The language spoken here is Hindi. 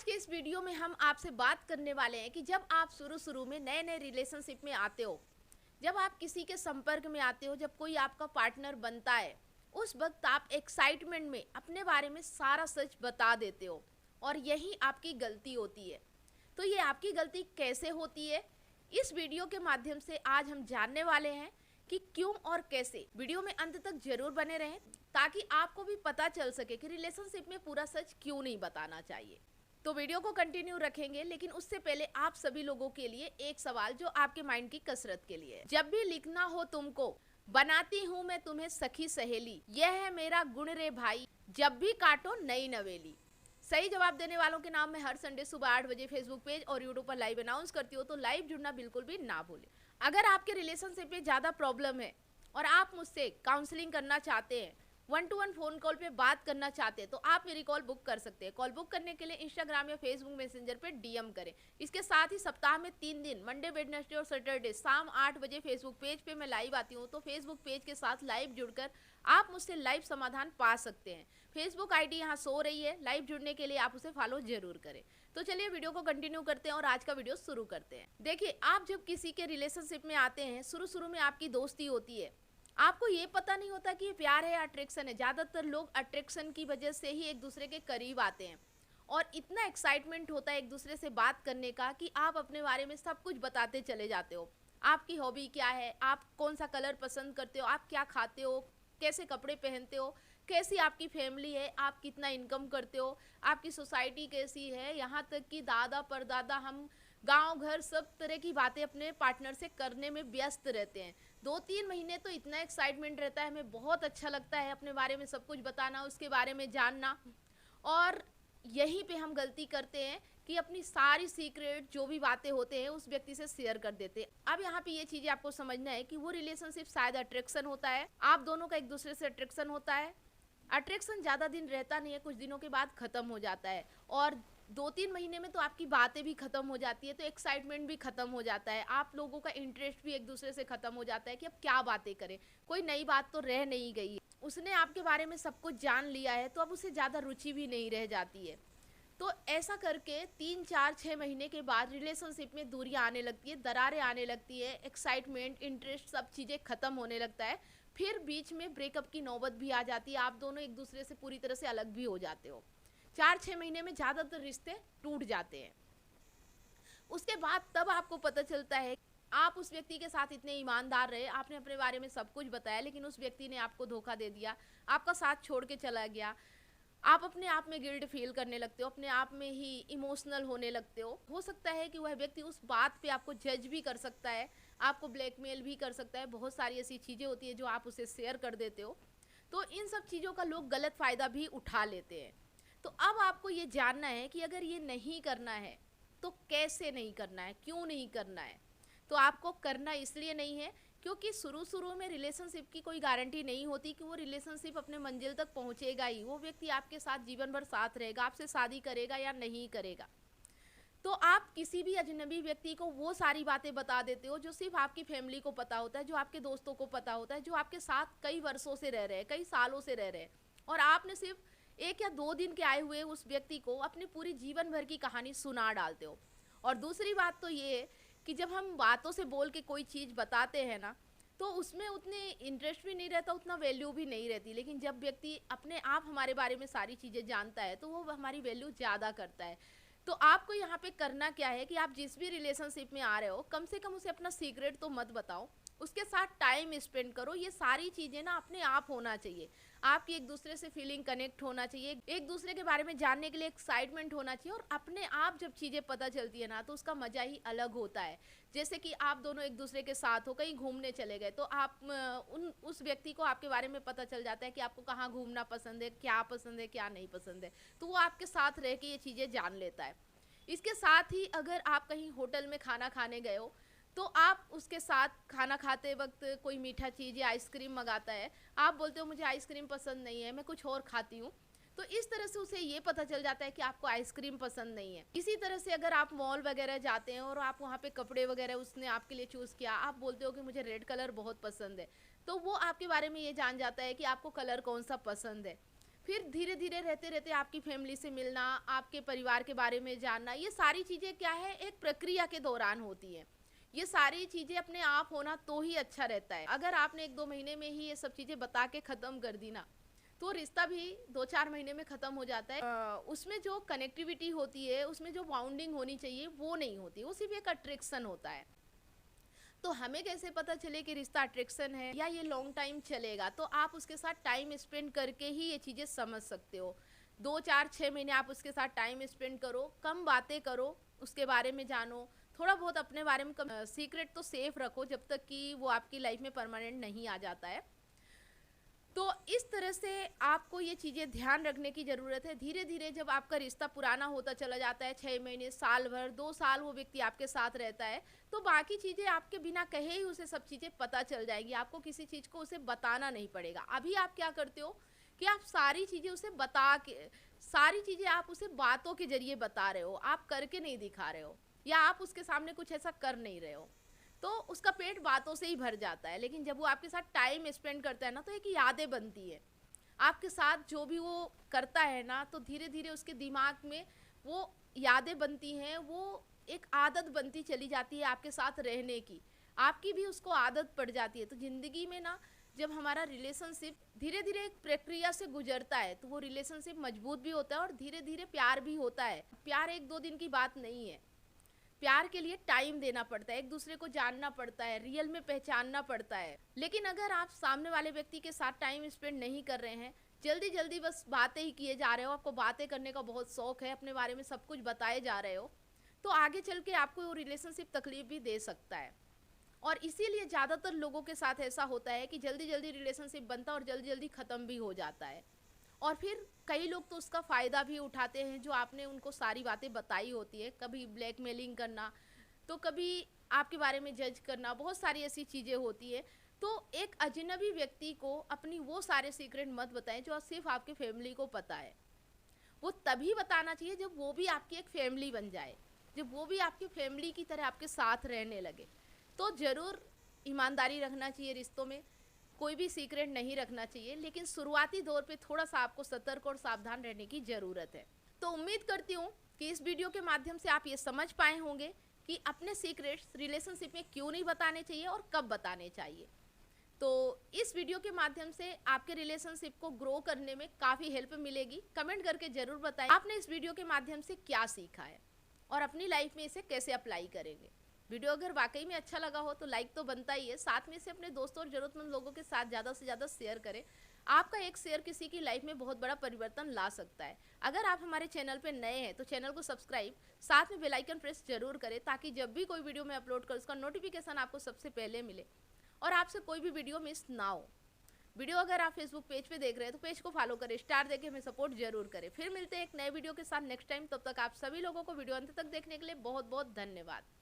आज के इस वीडियो में हम आपसे बात करने वाले हैं कि जब आप शुरू में नए नए रिलेशनशिप में आते हो, जब आप किसी के संपर्क में आते हो, जब कोई आपका पार्टनर बनता है, उस वक्त आप एक्साइटमेंट में अपने बारे में सारा सच बता देते हो और यही आपकी गलती होती है। तो ये आपकी गलती कैसे होती है, इस वीडियो के माध्यम से आज हम जानने वाले हैं कि क्यों और कैसे। वीडियो में अंत तक जरूर बने रहें ताकि आपको भी पता चल सके कि रिलेशनशिप में पूरा सच क्यों नहीं बताना चाहिए। तो वीडियो को कंटिन्यू रखेंगे, लेकिन उससे पहले आप सभी लोगों के लिए एक सवाल जो आपके माइंड की कसरत के लिए है। जब भी लिखना हो तुमको, बनाती हूँ मैं तुम्हें सखी सहेली, यह है मेरा गुण रे भाई, जब भी काटो नई नवेली। सही जवाब देने वालों के नाम में हर संडे सुबह 8 बजे फेसबुक पेज और यूट्यूब पर लाइव अनाउंस करती हो, तो लाइव जुड़ना बिल्कुल भी ना भूलें। अगर आपके रिलेशनशिप में ज़्यादा प्रॉब्लम है और आप मुझसे काउंसलिंग करना चाहते हैं, 1-to-1 फोन कॉल पे बात करना चाहते हैं, तो आप मेरी कॉल बुक कर सकते हैं। कॉल बुक करने के लिए इंस्टाग्राम या फेसबुक मैसेंजर पे डीएम करें। इसके साथ ही सप्ताह में 3 दिन, मंडे, वेडनेसडे और सैटरडे शाम 8 बजे फेसबुक पेज पे मैं लाइव आती हूँ, तो फेसबुक पेज के साथ लाइव जुड़कर आप मुझसे लाइव समाधान पा सकते हैं। फेसबुक आईडी यहाँ सो रही है, लाइव जुड़ने के लिए आप उसे फॉलो जरूर करें। तो चलिए वीडियो को कंटिन्यू करते हैं और आज का वीडियो शुरू करते हैं। देखिए, आप जब किसी के रिलेशनशिप में आते हैं, शुरू में आपकी दोस्ती होती है, आपको ये पता नहीं होता कि ये प्यार है या अट्रैक्शन है। ज़्यादातर लोग अट्रैक्शन की वजह से ही एक दूसरे के करीब आते हैं और इतना एक्साइटमेंट होता है एक दूसरे से बात करने का कि आप अपने बारे में सब कुछ बताते चले जाते हो। आपकी हॉबी क्या है, आप कौन सा कलर पसंद करते हो, आप क्या खाते हो, कैसे कपड़े पहनते हो, कैसी आपकी फैमिली है, आप कितना इनकम करते हो, आपकी सोसाइटी कैसी है, यहाँ तक कि दादा परदादा, हम गांव घर सब तरह की बातें अपने पार्टनर से करने में व्यस्त रहते हैं। 2-3 महीने तो इतना एक्साइटमेंट रहता है, हमें बहुत अच्छा लगता है अपने बारे में सब कुछ बताना, उसके बारे में जानना। और यहीं पे हम गलती करते हैं कि अपनी सारी सीक्रेट जो भी बातें होते हैं उस व्यक्ति से शेयर कर देते हैं। अब यहाँ पे ये चीज़ें आपको समझना है कि वो रिलेशनशिप शायद अट्रैक्शन होता है, आप दोनों का एक दूसरे से अट्रैक्शन होता है। अट्रैक्शन ज़्यादा दिन रहता नहीं है, कुछ दिनों के बाद ख़त्म हो जाता है और 2-3 महीने में तो आपकी बातें भी ख़त्म हो जाती है, तो एक्साइटमेंट भी ख़त्म हो जाता है, आप लोगों का इंटरेस्ट भी एक दूसरे से ख़त्म हो जाता है कि अब क्या बातें करें, कोई नई बात तो रह नहीं गई है। उसने आपके बारे में सब कुछ जान लिया है, तो अब उसे ज़्यादा रुचि भी नहीं रह जाती है। तो ऐसा करके 3-4-6 महीने के बाद रिलेशनशिप में दूरियां आने लगती है, दरारें आने लगती है, एक्साइटमेंट, इंटरेस्ट, सब चीज़ें ख़त्म होने लगता है। फिर बीच में ब्रेकअप की नौबत भी आ जाती है, आप दोनों एक दूसरे से पूरी तरह से अलग भी हो जाते हो। 4-6 महीने में ज़्यादातर रिश्ते टूट जाते हैं। उसके बाद तब आपको पता चलता है आप उस व्यक्ति के साथ इतने ईमानदार रहे, आपने अपने बारे में सब कुछ बताया, लेकिन उस व्यक्ति ने आपको धोखा दे दिया, आपका साथ छोड़ के चला गया। आप अपने आप में गिल्ट फील करने लगते हो, अपने आप में ही इमोशनल होने लगते हो सकता है कि वह व्यक्ति उस बात पे आपको जज भी कर सकता है, आपको ब्लैकमेल भी कर सकता है, बहुत सारी ऐसी चीज़ें होती है जो आप उसे शेयर कर देते हो। तो इन सब चीज़ों का लोग गलत फ़ायदा भी उठा लेते हैं। तो अब आपको ये जानना है कि अगर ये नहीं करना है तो कैसे नहीं करना है, क्यों नहीं करना है। तो आपको करना इसलिए नहीं है क्योंकि शुरू में रिलेशनशिप की कोई गारंटी नहीं होती कि वो रिलेशनशिप अपने मंजिल तक पहुंचेगा ही, वो व्यक्ति आपके साथ जीवन भर साथ रहेगा, आपसे शादी करेगा या नहीं करेगा। तो आप किसी भी अजनबी व्यक्ति को वो सारी बातें बता देते हो जो सिर्फ आपकी फैमिली को पता होता है, जो आपके दोस्तों को पता होता है, जो आपके साथ कई वर्षों से रह रहे हैं, कई सालों से रह रहे हैं, और आपने सिर्फ 1 या 2 दिन के आए हुए उस व्यक्ति को अपनी पूरी जीवन भर की कहानी सुना डालते हो। और दूसरी बात तो ये है कि जब हम बातों से बोल के कोई चीज़ बताते हैं ना, तो उसमें उतने इंटरेस्ट भी नहीं रहता, उतना वैल्यू भी नहीं रहती। लेकिन जब व्यक्ति अपने आप हमारे बारे में सारी चीज़ें जानता है तो वो हमारी वैल्यू ज़्यादा करता है। तो आपको यहाँ पे करना क्या है कि आप जिस भी रिलेशनशिप में आ रहे हो, कम से कम उसे अपना सीक्रेट तो मत बताओ, उसके साथ टाइम स्पेंड करो। ये सारी चीज़ें ना अपने आप होना चाहिए, आपकी एक दूसरे से फीलिंग कनेक्ट होना चाहिए, एक दूसरे के बारे में जानने के लिए एक्साइटमेंट होना चाहिए। और अपने आप जब चीज़ें पता चलती है ना, तो उसका मज़ा ही अलग होता है। जैसे कि आप दोनों एक दूसरे के साथ हो, कहीं घूमने चले गए, तो आप उस व्यक्ति को आपके बारे में पता चल जाता है कि आपको कहाँ घूमना पसंद है, क्या नहीं पसंद है, तो वो आपके साथ रह के ये चीज़ें जान लेता है। इसके साथ ही अगर आप कहीं होटल में खाना खाने गए हो, तो आप उसके साथ खाना खाते वक्त कोई मीठा चीज़ या आइसक्रीम मंगाता है, आप बोलते हो मुझे आइसक्रीम पसंद नहीं है, मैं कुछ और खाती हूँ, तो इस तरह से उसे ये पता चल जाता है कि आपको आइसक्रीम पसंद नहीं है। इसी तरह से अगर आप मॉल वगैरह जाते हैं और आप वहाँ पे कपड़े वगैरह उसने आपके लिए चूज़ किया, आप बोलते हो कि मुझे रेड कलर बहुत पसंद है, तो वो आपके बारे में ये जान जाता है कि आपको कलर कौन सा पसंद है। फिर धीरे धीरे रहते रहते आपकी फैमिली से मिलना, आपके परिवार के बारे में जानना, ये सारी चीज़ें क्या है, एक प्रक्रिया के दौरान होती हैं। ये सारी चीज़ें अपने आप होना तो ही अच्छा रहता है। अगर आपने 1-2 महीने में ही ये सब चीज़ें बता के ख़त्म कर दी ना, तो रिश्ता भी 2-4 महीने में ख़त्म हो जाता है। उसमें जो कनेक्टिविटी होती है, उसमें जो बाउंडिंग होनी चाहिए वो नहीं होती, वो सिर्फ एक अट्रैक्शन होता है। तो हमें कैसे पता चले कि रिश्ता अट्रैक्शन है या ये लॉन्ग टाइम चलेगा? तो आप उसके साथ टाइम स्पेंड करके ही ये चीज़ें समझ सकते हो। 2-4-6 महीने आप उसके साथ टाइम स्पेंड करो, कम बातें करो, उसके बारे में जानो, थोड़ा बहुत अपने बारे में सीक्रेट तो सेफ रखो जब तक कि वो आपकी लाइफ में परमानेंट नहीं आ जाता है। तो इस तरह से आपको ये चीज़ें ध्यान रखने की ज़रूरत है। धीरे धीरे जब आपका रिश्ता पुराना होता चला जाता है, 6 महीने, साल भर, 2 साल वो व्यक्ति आपके साथ रहता है, तो बाकी चीज़ें आपके बिना कहे ही उसे सब चीज़ें पता चल जाएंगी। आपको किसी चीज़ को उसे बताना नहीं पड़ेगा। अभी आप क्या करते हो कि आप सारी चीज़ें उसे बता के, सारी चीज़ें आप उसे बातों के जरिए बता रहे हो, आप करके नहीं दिखा रहे हो, या आप उसके सामने कुछ ऐसा कर नहीं रहे हो, तो उसका पेट बातों से ही भर जाता है। लेकिन जब वो आपके साथ टाइम स्पेंड करता है ना, तो एक यादें बनती है आपके साथ। जो भी वो करता है ना, तो धीरे धीरे उसके दिमाग में वो यादें बनती हैं, वो एक आदत बनती चली जाती है आपके साथ रहने की, आपकी भी उसको आदत पड़ जाती है। तो ज़िंदगी में ना, जब हमारा रिलेशनशिप धीरे धीरे एक प्रक्रिया से गुजरता है, तो वो रिलेशनशिप मजबूत भी होता है और धीरे धीरे प्यार भी होता है। प्यार 1-2 दिन की बात नहीं है। प्यार के लिए टाइम देना पड़ता है, एक दूसरे को जानना पड़ता है, रियल में पहचानना पड़ता है। लेकिन अगर आप सामने वाले व्यक्ति के साथ टाइम स्पेंड नहीं कर रहे हैं, जल्दी जल्दी बस बातें ही किए जा रहे हो, आपको बातें करने का बहुत शौक है, अपने बारे में सब कुछ बताए जा रहे हो, तो आगे चल के आपको वो रिलेशनशिप तकलीफ भी दे सकता है। और इसीलिए ज़्यादातर लोगों के साथ ऐसा होता है कि जल्दी जल्दी रिलेशनशिप बनता है और जल्दी जल्दी ख़त्म भी हो जाता है। और फिर कई लोग तो उसका फ़ायदा भी उठाते हैं, जो आपने उनको सारी बातें बताई होती है। कभी ब्लैकमेलिंग करना, तो कभी आपके बारे में जज करना, बहुत सारी ऐसी चीज़ें होती है। तो एक अजनबी व्यक्ति को अपनी वो सारे सीक्रेट मत बताएं जो सिर्फ आपके फैमिली को पता है। वो तभी बताना चाहिए जब वो भी आपकी एक फैमिली बन जाए, जब वो भी आपकी फैमिली की तरह आपके साथ रहने लगे। तो ज़रूर ईमानदारी रखना चाहिए रिश्तों में, कोई भी सीक्रेट नहीं रखना चाहिए, लेकिन शुरुआती दौर पे थोड़ा सा आपको सतर्क और सावधान रहने की ज़रूरत है। तो उम्मीद करती हूँ कि इस वीडियो के माध्यम से आप ये समझ पाए होंगे कि अपने सीक्रेट्स रिलेशनशिप में क्यों नहीं बताने चाहिए और कब बताने चाहिए। तो इस वीडियो के माध्यम से आपके रिलेशनशिप को ग्रो करने में काफ़ी हेल्प मिलेगी। कमेंट करके ज़रूर बताएं आपने इस वीडियो के माध्यम से क्या सीखा है और अपनी लाइफ में इसे कैसे अप्लाई करेंगे। वीडियो अगर वाकई में अच्छा लगा हो तो लाइक तो बनता ही है, साथ में से अपने दोस्तों और ज़रूरतमंद लोगों के साथ ज़्यादा से ज़्यादा शेयर करें। आपका एक शेयर किसी की लाइफ में बहुत बड़ा परिवर्तन ला सकता है। अगर आप हमारे चैनल पे नए हैं तो चैनल को सब्सक्राइब, साथ में बेल आइकन प्रेस जरूर करें, ताकि जब भी कोई वीडियो मैं अपलोड करूँ उसका नोटिफिकेशन आपको सबसे पहले मिले और आपसे कोई भी वीडियो मिस ना हो। वीडियो अगर आप फेसबुक पेज पे देख रहे हैं तो पेज को फॉलो करें, स्टार देके हमें सपोर्ट जरूर करें। फिर मिलते हैं एक नए वीडियो के साथ नेक्स्ट टाइम। तब तक आप सभी लोगों को वीडियो अंत तक देखने के लिए बहुत बहुत धन्यवाद।